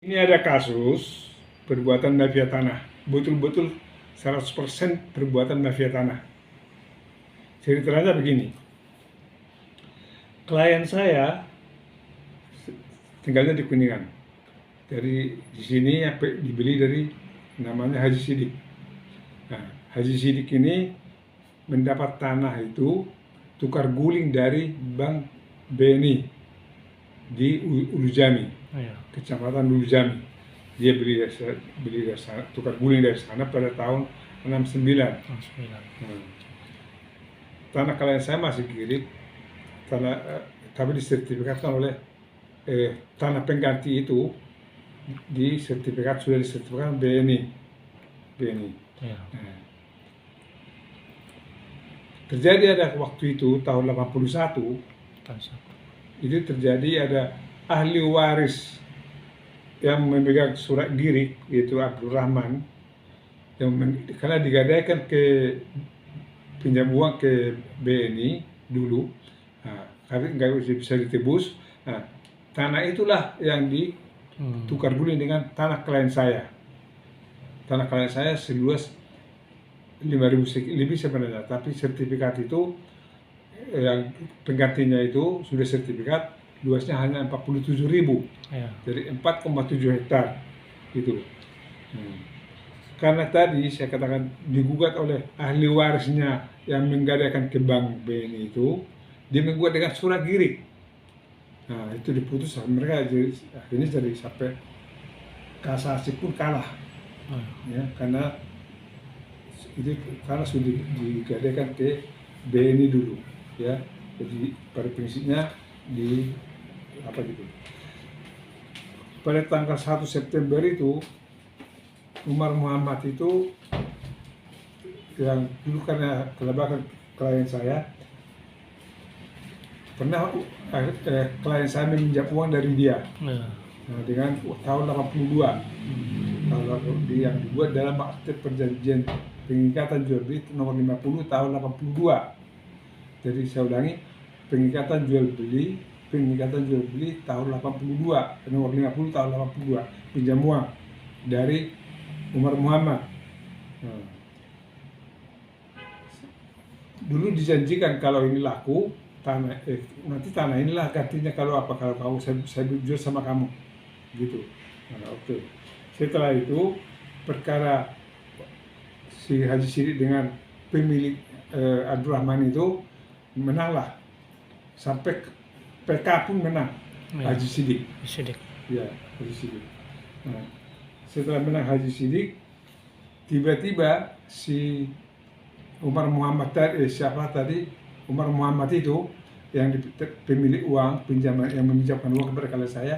Ini ada kasus perbuatan mafia tanah, betul-betul 100% perbuatan mafia tanah. Ceritanya begini, klien saya tinggalnya di Kuningan. Di sini dibeli dari namanya Haji Sidik. Nah, Haji Sidik ini mendapat tanah itu tukar guling dari Bank BNI di Ulujami, Kecamatan Ulujami. Dia beli tukar guling dari sana pada tahun 69. Tanah klien saya masih kirim, tapi disertifikatkan oleh tanah pengganti itu sudah disertifikatkan BNI. Ya. Nah, terjadi ada waktu itu tahun 81 itu terjadi ada ahli waris yang memegang surat girik, yaitu Abdul Rahman, karena digadaikan ke pinjam uang ke BNI dulu, karena nggak bisa ditebus. Nah, tanah itulah yang ditukar guling dengan tanah klien saya. Tanah klien saya seluas 5.000 lebih sebenarnya, tapi sertifikat itu yang penggantinya itu sudah sertifikat luasnya hanya 47.000, Ya. dari 4,7 hektar itu. Karena tadi saya katakan digugat oleh ahli warisnya yang menggadaikan ke Bank BNI itu, dia menggugat dengan surat girik. Nah, itu diputus mereka, akhirnya jadi sampai kasasi pun kalah, ya, karena sudah digadaikan ke BNI dulu, ya. Jadi pada prinsipnya pada tanggal 1 September itu Umar Muhammad itu, yang dulu karena kelebakan klien saya, pernah klien saya meminjam uang dari dia. Nah, dengan tahun 82, yang dibuat dalam akte perjanjian pengikatan jual beli nomor 50 tahun 82. Jadi saya ulangi, pengikatan jual beli tahun 82, nomor 50 tahun 82, pinjam uang dari Umar Muhammad. Nah, dulu dijanjikan kalau ini laku, nanti tanah inilah gantinya kalau saya jual sama kamu, gitu. Nah, oke. Setelah itu perkara si Haji Sidik dengan pemilik Abdul Rahman itu menanglah, sampai PK pun menang. Haji Sidik. Ya, Haji Sidik. Nah, setelah menang Haji Sidik, tiba-tiba si Umar Muhammad Umar Muhammad itu yang pemilik uang pinjaman, yang meminjamkan uang kepada klien saya,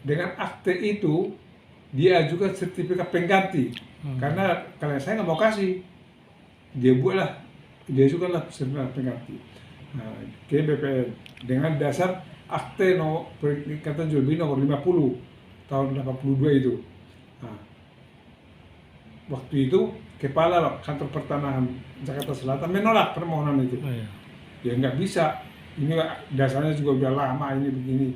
dengan akte itu dia ajukan sertifikat pengganti, karena klien saya nggak mau kasih, dia ajukanlah sertifikat pengganti ke BPN dengan dasar akte peringkatan jual beli nomor 50 tahun 82 itu. Nah, waktu itu kepala kantor pertanahan Jakarta Selatan menolak permohonan itu. Ya nggak bisa, ini dasarnya juga udah lama ini begini.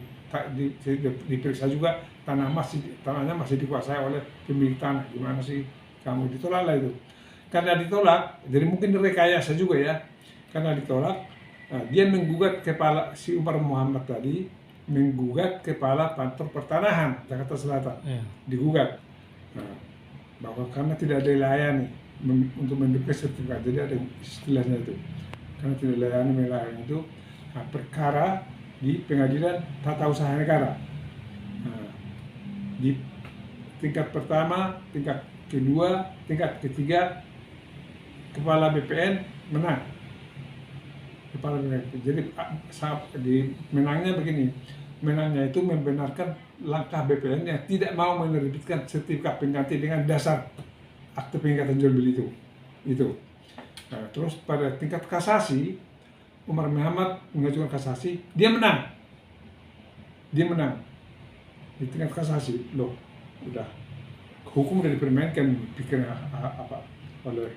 Diperiksa juga tanahnya masih dikuasai oleh pemilik tanah. Gimana sih kamu? Ditolak lah itu. Karena ditolak, jadi mungkin direkayasa juga ya. Karena ditolak, dia menggugat si Umar Muhammad tadi, menggugat kepala kantor pertanahan Jakarta Selatan, digugat. Nah, bahwa karena tidak ada layani untuk mendapatkan sertifikat, jadi ada istilahnya itu, karena tidak melayani itu, perkara di Pengadilan Tata Usaha Negara. Nah, di tingkat pertama, tingkat kedua, tingkat ketiga, kepala BPN menang. Jadi menangnya begini, menangnya itu membenarkan langkah BPN yang tidak mau menerbitkan sertifikat pengganti dengan dasar akte pengikatan jual beli itu. Nah, terus pada tingkat kasasi, Umar Muhammad mengajukan kasasi, dia menang di tingkat kasasi. Loh, udah hukum udah dipermainkan pikiran oleh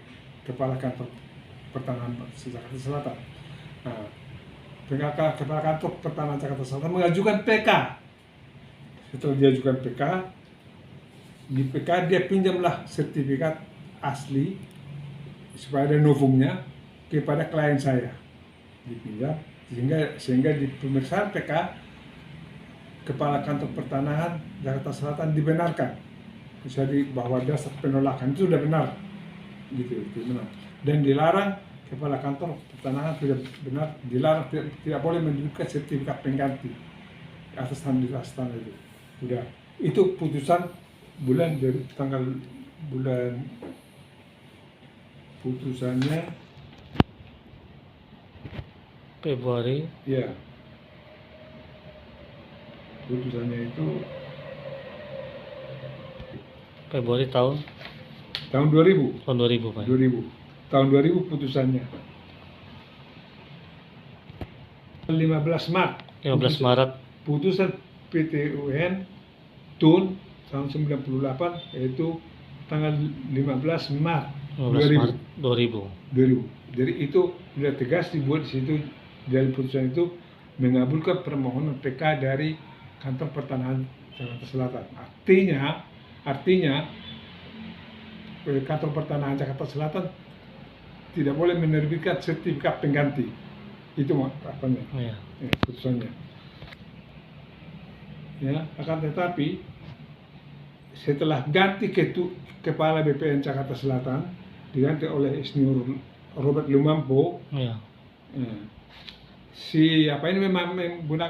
kepala kantor pertanahan Jakarta Selatan. Nah, kepala kantor pertanahan Jakarta Selatan mengajukan PK Setelah diajukan PK, di PK dia pinjamlah sertifikat asli supaya ada novumnya kepada klien saya, dipinjam sehingga di pemeriksaan PK Kepala Kantor Pertanahan Jakarta Selatan dibenarkan jadi bahwa dasar penolakan itu sudah benar, gitu itu benar, dan dilarang Kepala Kantor Pertanahan tidak benar, dilarang tidak boleh menunjukkan sertifikat pengganti atas tanah itu. Sudah itu putusan bulan dari tanggal bulan putusannya Februari. ya, putusannya itu Februari tahun 2000 tahun 2000 Pak. 2000 tahun 2000 putusannya 15 Maret 15 Maret putusan PT UN TUN tahun 98 yaitu tanggal 15 Maret 15 Maret 2000. 2000. Jadi itu sudah tegas dibuat di situ dalam putusan itu mengabulkan permohonan PK dari Kantor Pertanahan Jakarta Selatan. Artinya Kantor Pertanahan Jakarta Selatan tidak boleh menerbitkan sertifikat pengganti. Itu apanya? Iya. Ya, putusannya. Ya, akan tetapi setelah ganti kepala BPN Jakarta Selatan diganti oleh Insinyur Robert Lumampo, Iya. ya, si apa ini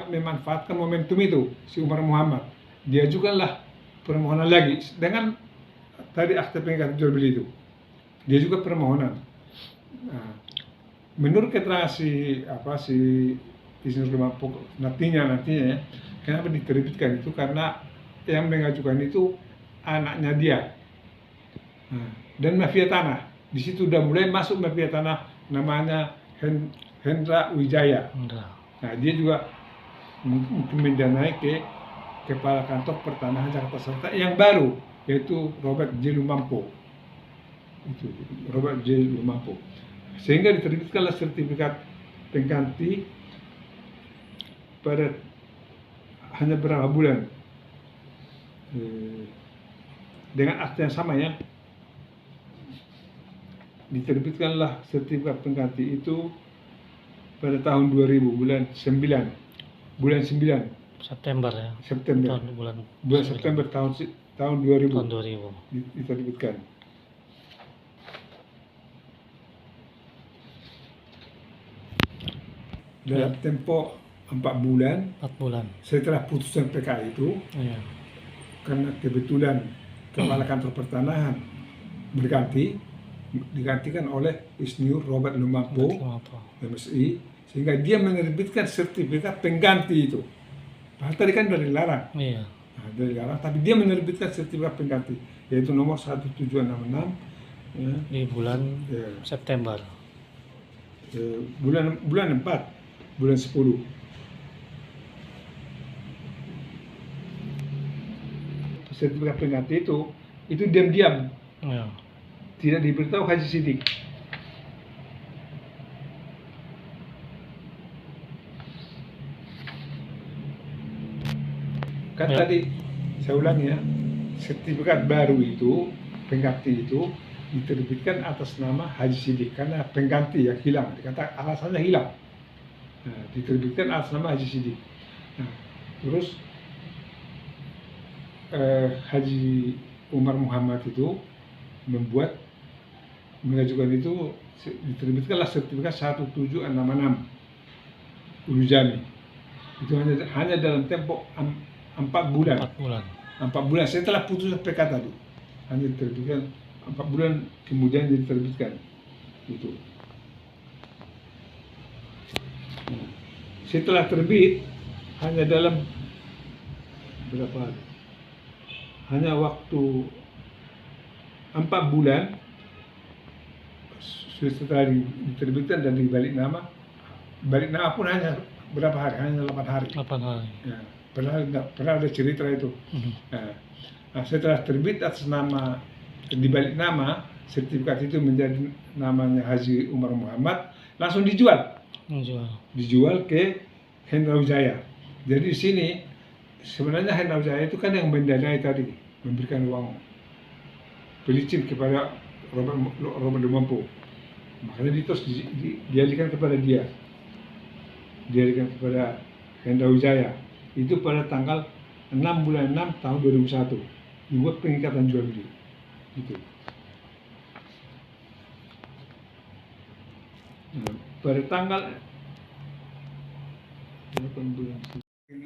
memanfaatkan momentum itu si Umar Muhammad, diajukanlah permohonan lagi dengan tadi akte pengganti jual beli itu, dia juga permohonan. Nah, menurut keterangan si Insinyur Lumampo nantinya ya, kenapa diterbitkan itu karena yang mengajukan itu anaknya dia. Nah, dan mafia tanah di situ udah mulai masuk mafia tanah namanya Hendra Wijaya. Nah, dia juga mungkin mendanai ke Kepala Kantor Pertanahan Jakarta Selatan yang baru, yaitu Robert J. Lumampo. Itu Robert J. Lumampo. Sehingga diterbitkanlah sertifikat pengganti pada hanya berapa bulan dengan akte yang sama ya. Diterbitkanlah sertifikat pengganti itu pada tahun 2000 bulan 9 September ya. September Bulan September tahun 2000 tahun 2000. diterbitkan. Dalam tempo 4 bulan 4 bulan. setelah putusan PK itu, Iya. karena kebetulan Kepala Kantor Pertanahan digantikan oleh Insinyur Robert Lumampo, MSI, sehingga dia menerbitkan sertifikat pengganti itu. Padahal tadi kan sudah dilarang. Iya. Nah, dilarang, tapi dia menerbitkan sertifikat pengganti, yaitu nomor 1766 ya, Di bulan ya, September. bulan 4 bulan 10. Sertifikat pengganti itu diam-diam, Iya. tidak diberitahu Haji Sidik. Kan Ya. tadi saya ulangi ya, sertifikat baru itu, pengganti itu diterbitkan atas nama Haji Sidik karena pengganti yang hilang, dikata alasannya hilang. Nah, diterbitkan atas nama Haji Sidik. Nah, terus Haji Umar Muhammad itu mengajukan itu, diterbitkanlah sertifikat 1766 Ulu Jami. Itu hanya dalam tempo 4 bulan. 4 bulan. 4 bulan setelah putusan PK tadi, hanya diterbitkan 4 bulan kemudian diterbitkan itu. Nah, setelah terbit hanya dalam berapa hari? Hanya waktu 4 bulan setelah diterbitkan dan dibalik nama pun hanya berapa hari? Hanya 8 hari. 8 hari. Ya, pernah ada cerita itu. Nah, setelah terbit atas nama, dibalik nama, sertifikat itu menjadi namanya Haji Umar Muhammad, langsung dijual ke Hendra Wijaya. Jadi di sini sebenarnya Hendra Wijaya itu kan yang mendanai tadi, memberikan uang pelicin kepada Robert Lumampo. Makanya terus dialihkan kepada dia, dialihkan kepada Hendra Wijaya. Itu pada tanggal 6 bulan 6 tahun 2001 dibuat pengikatan jual beli. Gitu. Pada tanggal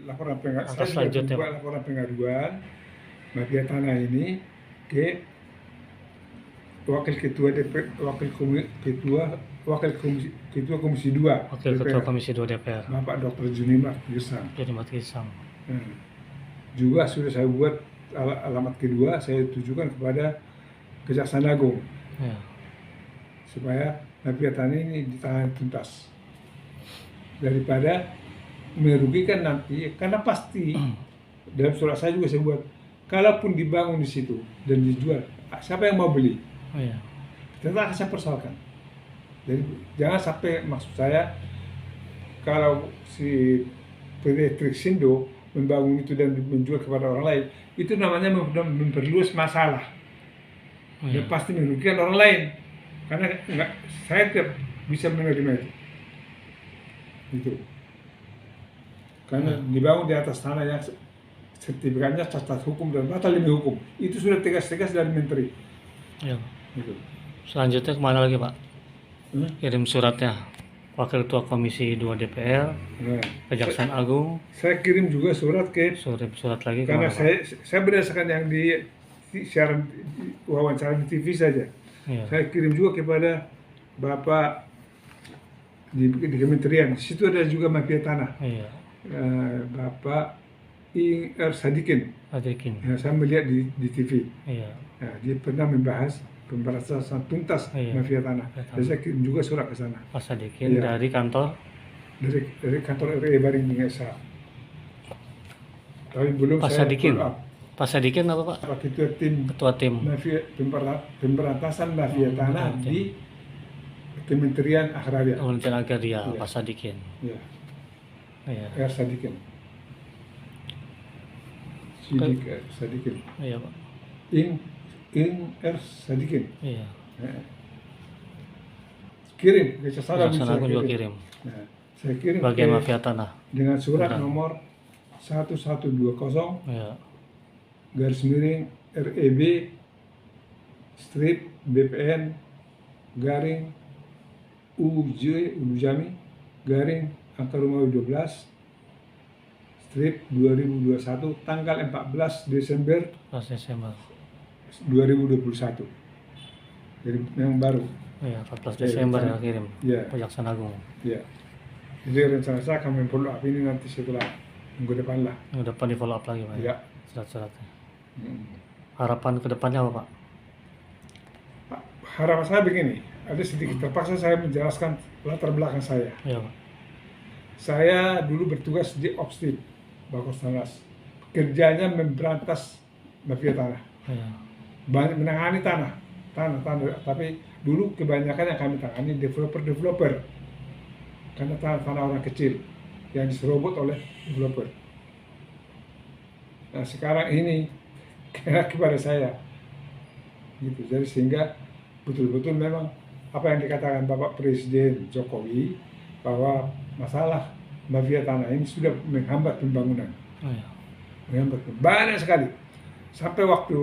laporan pengaduan, saya sudah buat laporan pengaduan mafia tanah ini ke wakil ketua komisi 2 Wakil Ketua Komisi 2 DPR. Bapak Dr. Junimat Gisang. Junimat Gisang. Juga sudah saya buat alamat kedua, saya tujukan kepada Kejaksaan Agung Ya. supaya mafia tanah ini ditangani tuntas daripada merugikan nanti, karena pasti dalam surat saya juga saya buat, kalaupun dibangun di situ dan dijual, siapa yang mau beli? Oh, ya. Tetap saya persoalkan. Jadi jangan sampai, maksud saya, kalau si PT Trixindo membangun itu dan menjual kepada orang lain, itu namanya memperluas masalah. Oh, Dan ya. pasti merugikan orang lain. Karena saya tidak bisa menerima itu. Gitu. Karena dibangun di atas tanah yang sertifikatnya cacat hukum dan batal demi hukum. Itu sudah tegas-tegas dari menteri. Ya. Gitu. Selanjutnya kemana lagi Pak? Kirim suratnya Wakil Ketua Komisi 2 DPR, Nah, Kejaksaan Agung. saya kirim juga surat ke, Surat lagi karena kemana Pak? saya berdasarkan yang di siaran wawancara di TV saja. Ya. Saya kirim juga kepada Bapak di Kementerian. Di situ ada juga mafia tanah. Iya. Bapak Ir Sadikin. Adikin. Ya, saya melihat di TV. Iya. Nah, dia pernah membahas pemberantasan tuntas mafia tanah. Dan saya kirim juga surat ke sana. Pak Sadikin Iya. dari kantor. Dari kantor RE Baring Desa. Tapi belum Pak saya Sadikin. follow up. Pak Sadikin apa Pak? Pak Ketua Tim Ketua Tim. Mafia pemberantasan mafia tanah di Kementerian Agraria. Kementerian Agraria. Iya. Pak Sadikin. Ya, Iya. R Sadikin. Sidik Sadikin. Iya Pak. In R Sadikin. Iya. Kirim ke Kejaksaan Kejaksaan Agung juga kirim. Nah, saya kirim Bagian mafia tanah. dengan surat Benar. nomor 1120 Iya. garis miring REB strip BPN garing Ulujami garing angka Romawi 12 strip 2021 tanggal 14 Desember 14 Desember. 2021. Jadi yang baru. Iya, 14 Desember ya kirim. Iya. Kejaksaan Agung. Ya. Jadi rencana saya akan memfollow up ini nanti setelah minggu depan lah. Yang depan di follow up lagi Pak. Ya. Surat-suratnya. Hmm. Harapan kedepannya apa Pak? Harapan saya begini, ada sedikit terpaksa saya menjelaskan latar belakang saya. Iya Pak. Saya dulu bertugas di Opstip, Bakosnanas. Kerjanya memberantas mafia tanah. Iya. Banyak menangani tanah, tapi dulu kebanyakan yang kami tangani developer, karena tanah orang kecil yang diserobot oleh developer. Nah sekarang ini kena kepada saya, gitu. Jadi sehingga betul-betul memang apa yang dikatakan Bapak Presiden Jokowi bahwa masalah mafia tanah ini sudah menghambat pembangunan, Iya. menghambat banyak sekali. Sampai waktu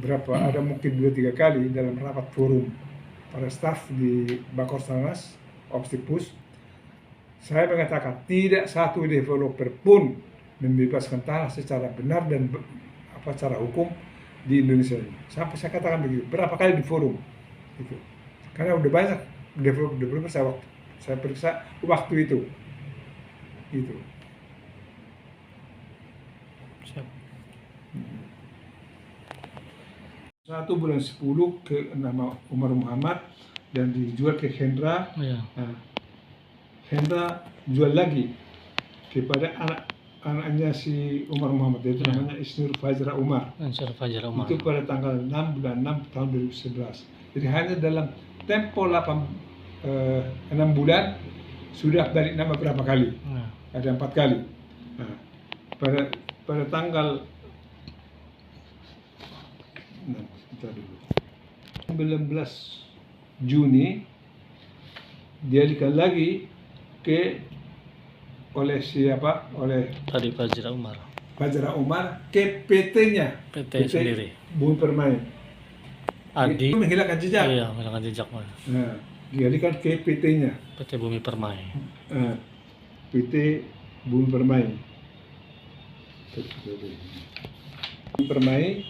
berapa, ada mungkin 2-3 kali dalam rapat forum para staf di Bakosnanas, Opstipus, saya mengatakan tidak satu developer pun membebaskan tanah secara benar dan secara hukum di Indonesia ini. Sampai saya katakan begitu, berapa kali di forum. Gitu. Karena udah banyak developer saya periksa waktu itu. Gitu. Siap. 1 bulan 10 ke nama Umar Muhammad dan dijual ke Hendra. Iya. Nah, Hendra jual lagi kepada anaknya si Umar Muhammad, yaitu namanya Isnur Fajra Umar. Ansur Fajar Umar. Itu pada tanggal 6 bulan 6 tahun 2011. Jadi hanya dalam tempo 6 bulan sudah balik nama berapa kali? Nah, Ada 4 kali. Nah, pada pada tanggal 19 Juni dialihkan lagi oleh siapa? Oleh Tadi Fajra Umar. Fajra Umar ke PT-nya. PT sendiri. Bumi Permai. Adi. Itu menghilangkan jejak. Iya, menghilangkan jejak Pak. Nah, dialihkan ke PT-nya. PT Bumi Permai. PT Bumi Permai. Bumi Permai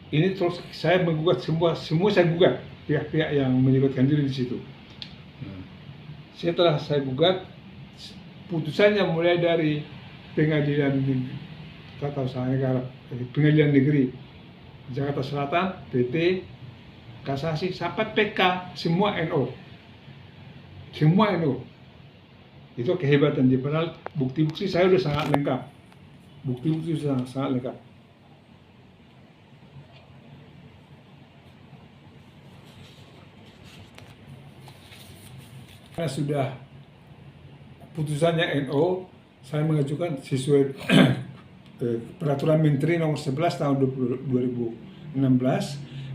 ini terus saya menggugat semua saya gugat pihak-pihak yang menyebutkan diri di situ. Setelah saya gugat, putusannya mulai dari pengadilan Tata Usaha Negara, pengadilan negeri Jakarta Selatan, PT, kasasi sampai PK, semua NO, semua NO. Itu kehebatan dia. Padahal bukti-bukti saya sudah sangat lengkap, bukti-bukti sudah sangat lengkap. Karena sudah putusannya NO, saya mengajukan sesuai Peraturan Menteri Nomor 11 Tahun 2016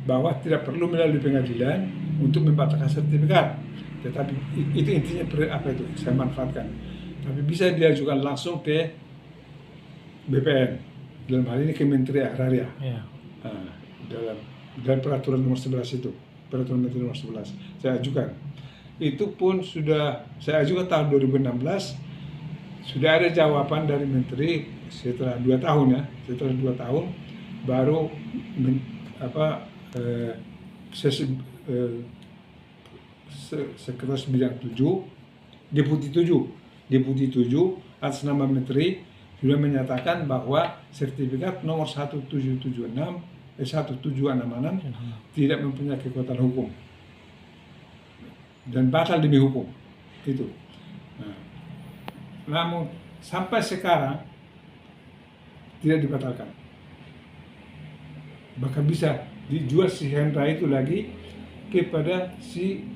bahwa tidak perlu melalui pengadilan untuk membatalkan sertifikat. Tetapi itu intinya apa itu saya manfaatkan. Tapi bisa diajukan langsung ke BPN, dalam hal ini Kementerian Agraria. Iya. Dalam Peraturan Nomor 11 itu, Peraturan Menteri Nomor 11 saya ajukan. Itu pun sudah saya ajukan tahun 2016, sudah ada jawaban dari Menteri setelah 2 tahun ya, setelah 2 tahun baru Sekretaris Bidang 7, Deputi 7 atas nama Menteri sudah menyatakan bahwa sertifikat nomor 1766 tidak mempunyai kekuatan hukum dan batal demi hukum itu. Namun sampai sekarang tidak dibatalkan. Bahkan bisa dijual si Hendra itu lagi kepada si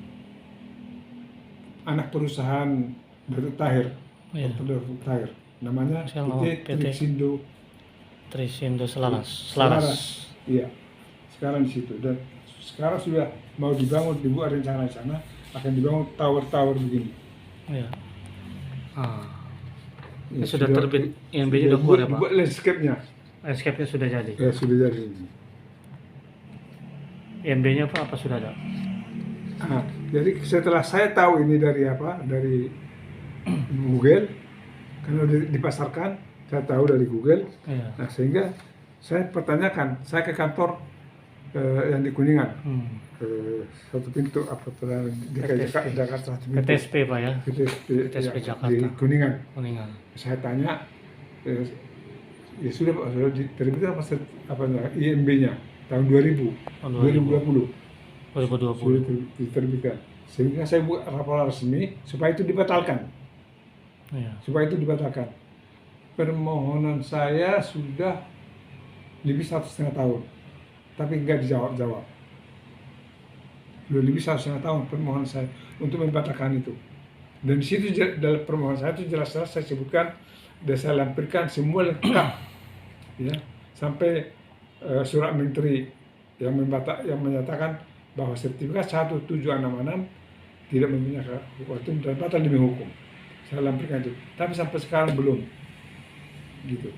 anak perusahaan Datuk Tahir, Datuk Tahir, namanya PT Trisindo Selaras. Iya, sekarang di situ. Dan sekarang sudah mau dibuat rencana di sana, akan dibangun tower-tower begini. Iya. Ya, sudah terbit, INB-nya sudah keluar ya Pak? Buat landscape-nya. Landscape-nya sudah jadi? Ya, sudah jadi. INB-nya apa sudah ada? Jadi setelah saya tahu ini dari Google, karena dipasarkan, saya tahu dari Google. Iya. Nah, sehingga saya pertanyakan, saya ke kantor yang di Kuningan, satu pintu di Jakarta, satu pintu. PTSP Pak ya? PTSP ya, Jakarta. di Kuningan. Saya tanya, ya sudah Pak, sudah diterbitkan IMB-nya tahun 2020. Sudah diterbitkan. Sehingga saya buat laporan resmi supaya itu dibatalkan. Iya. Supaya itu dibatalkan. Permohonan saya sudah lebih 1,5 tahun, tapi nggak dijawab. Sudah lebih 1,5 tahun permohonan saya untuk membatalkan itu. Dan di situ dalam permohonan saya itu jelas-jelas saya sebutkan dan saya lampirkan semua lengkap, ya, sampai surat menteri yang menyatakan bahwa sertifikat 1766 tidak mempunyai kekuatan dan batal demi hukum. Saya lampirkan itu, tapi sampai sekarang belum, gitu.